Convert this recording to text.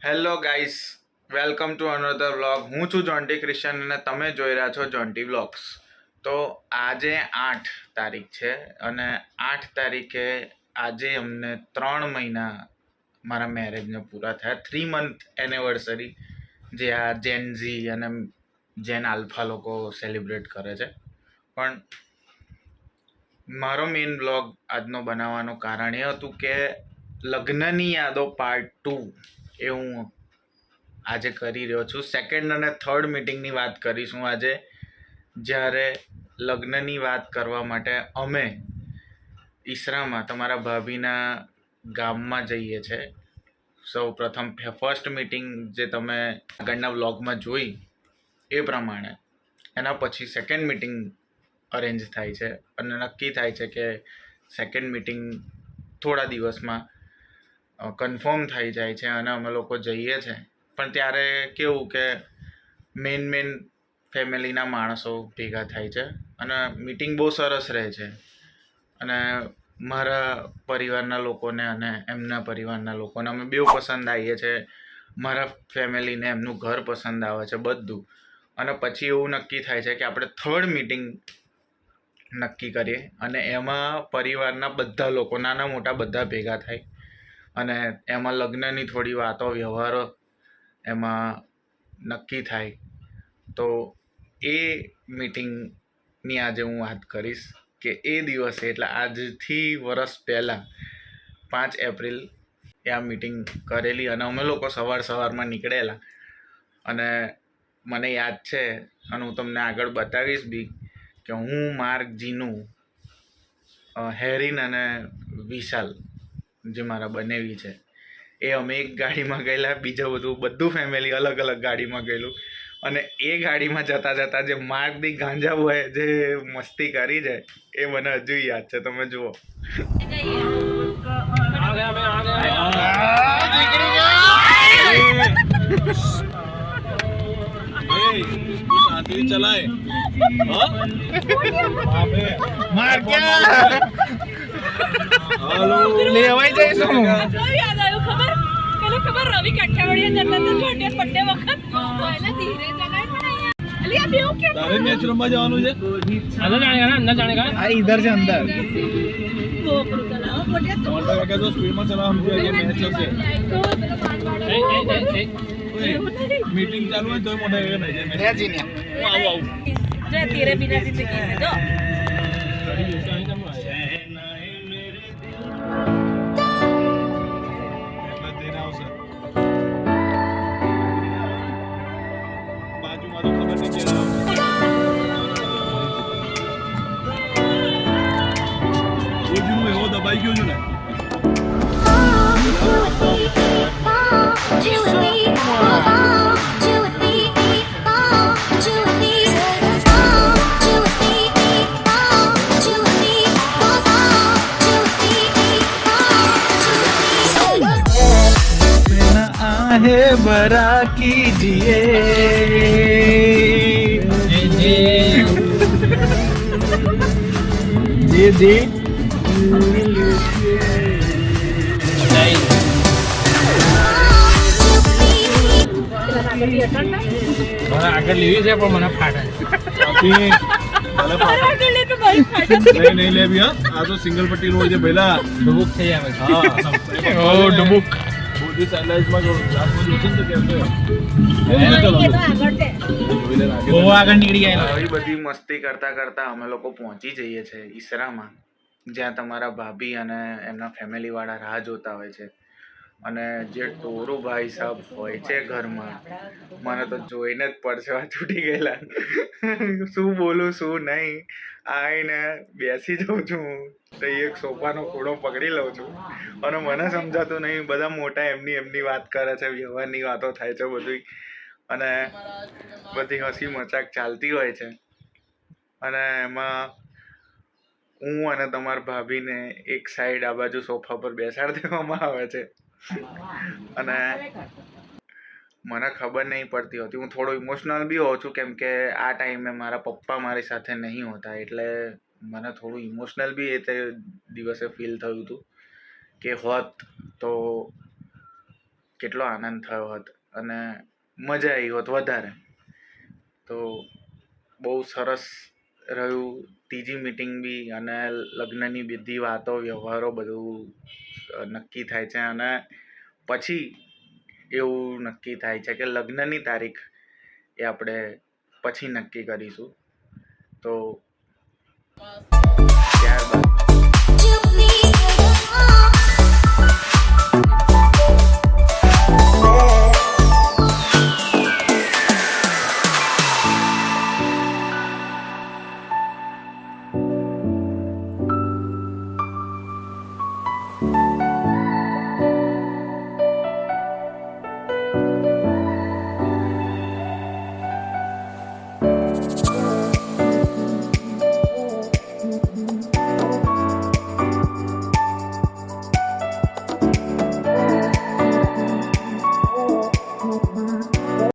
Hello guys, welcome to another vlog. હું છું જોન્ટી Christian અને તમે જોઈ રહ્યા છો જોન્ટી વ્લોગ્સ. તો આજે 8 તારીખ છે અને 8 તારીખે આજે અમને 3 મહિના મારા મેરેજને પૂરા થયા. 3 મંથ એનિવર્સરી જે આ જેન ઝી અને જેન આલ્ફા લોકો સેલિબ્રેટ કરે છે. પણ મારો મેઇન વ્લોગ આજનો બનાવવાનું કારણ એ હતું કે લગ્નની યાદો પાર્ટ 2 એ હું આજે કરી રહ્યો છું. સેકન્ડ અને થર્ડ મિટિંગની વાત કરીશું આજે, જ્યારે લગ્નની વાત કરવા માટે અમે ઈસરામાં તમારા ભાભીના ગામમાં જઈએ છીએ. સૌ પ્રથમ ફર્સ્ટ મિટિંગ જે તમે આગળના વ્લોગમાં જોઈ એ પ્રમાણે એના પછી સેકન્ડ મિટિંગ અરેન્જ થાય છે અને નક્કી થાય છે કે સેકન્ડ મિટિંગ થોડા દિવસમાં કન્ફર્મ થઈ જાય છે અને અમે લોકો જઈએ છીએ. પણ ત્યારે કેવું કે મેન ફેમિલીના માણસો ભેગા થાય છે અને મિટિંગ બહુ સરસ રહે છે. અને મારા પરિવારના લોકોને અને એમના પરિવારના લોકોને અમે બેઉ પસંદ આવીએ છીએ. મારા ફેમિલીને એમનું ઘર પસંદ આવે છે બધું. અને પછી એવું નક્કી થાય છે કે આપણે થર્ડ મિટિંગ નક્કી કરીએ અને એમાં પરિવારના બધા લોકો નાના મોટા બધા ભેગા થાય અને એમાં લગ્નની થોડી વાતો વ્યવહારો એમાં નક્કી થાય. તો એ મિટિંગની આજે હું વાત કરીશ કે એ દિવસે એટલે આજથી વર્ષ પહેલાં 5 એપ્રિલ એ આ મિટિંગ કરેલી અને અમે લોકો સવારમાં નીકળેલા. અને મને યાદ છે અને હું તમને આગળ બતાવીશ બી કે હું માર્ક જીનું હેરિન અને વિશાલ જે મારા બનેવી છે એ અમે એક ગાડીમાં ગયેલા. બીજું બધું ફેમિલી અલગ અલગ ગાડીમાં ગયેલું. અને એ ગાડીમાં જતાં જે માર્ગની ગાંજા હોય જે મસ્તી કરી જાય એ મને હજુ યાદ છે. તમે જુઓ ચલાય માર ક્યાં લેવાઈ જઈશું. યાદ આવ્યું ખબર રવિ કાઠિયાવાડિયા જતા હતા જોડે બર્થડે વખત પહેલા ધીરે ચલાય પણ અલી આ બેવ કે તારે મેચ રમવા જવાનું છે. अंदर इधर से अंदर ગોપરું ચલાવો મોટે તો મોટા કાકા તો સ્પીડમાં ચલાવવા મૂકે કે મેચ હશે. મીટિંગ ચાલુ હોય તો મોટા કાકા નહીં જાય. ले जी ने હું આવું જે તેરે બિના જિંદગી છે જો બાજુમાં તો ખબર નહીં કે ઓજનું એવો દબાઈ ગયો છે ને. आहे बरा कीजिए जी जी આગળ લેવી છે પણ મને ફાટે નહીં લેવી હા. આ તો સિંગલ પટ્ટી રોડ છે પહેલા ડુબુક થઈ આવે છે. ઓ ડુબુક બોડી સાઇલાઇઝમાં ગ્લાસમાં જોશે ને તો કેમ છે બહુ આગળ નીકળી ગયા. આવી બધી મસ્તી કરતા અમે લોકો પહોંચી જઈએ છીએ ઈસરામાં, જ્યાં તમારા ભાભી અને એમના ફેમિલી વાળા રાહ જોતા હોય છે. અને જે ટોરુ ભાઈ સાહેબ હોય છે ઘરમાં, મને તો જોઈને જ પરસેવા છૂટી ગયેલા. શું બોલું શું નહીં, આવીને બેસી જાઉં છું તો એક સોફાનો ખૂણો પકડી લઉં છું અને મને સમજાતું નહીં. બધા મોટા એમની વાત કરે છે, વ્યવહારની વાતો થાય છે બધી, અને બધી હસી મજાક ચાલતી હોય છે. અને એમાં હું અને તમારા ભાભીને એક સાઈડ આ બાજુ સોફા પર બેસાડી દેવામાં આવે છે. અને મને ખબર નહીં પડતી હોતી, હું થોડો ઇમોશનલ બી હોઉં છું કેમ કે આ ટાઈમે મારા પપ્પા મારી સાથે નહીં હોતા, એટલે મને થોડું ઇમોશનલ બી એ તે દિવસે ફીલ થયું હતું કે હોત તો કેટલો આનંદ થયો હોત અને મજા આવી હોત વધારે. તો બહુ સરસ રહ્યું ત્રીજી મીટિંગ બી, અને લગ્નની બધી વાતો વ્યવહારો બધું નક્કી થાય છે, અને પછી એવું નક્કી થાય છે કે લગ્નની તારીખ એ આપણે પછી નક્કી કરીશું. તો ત્યારબાદ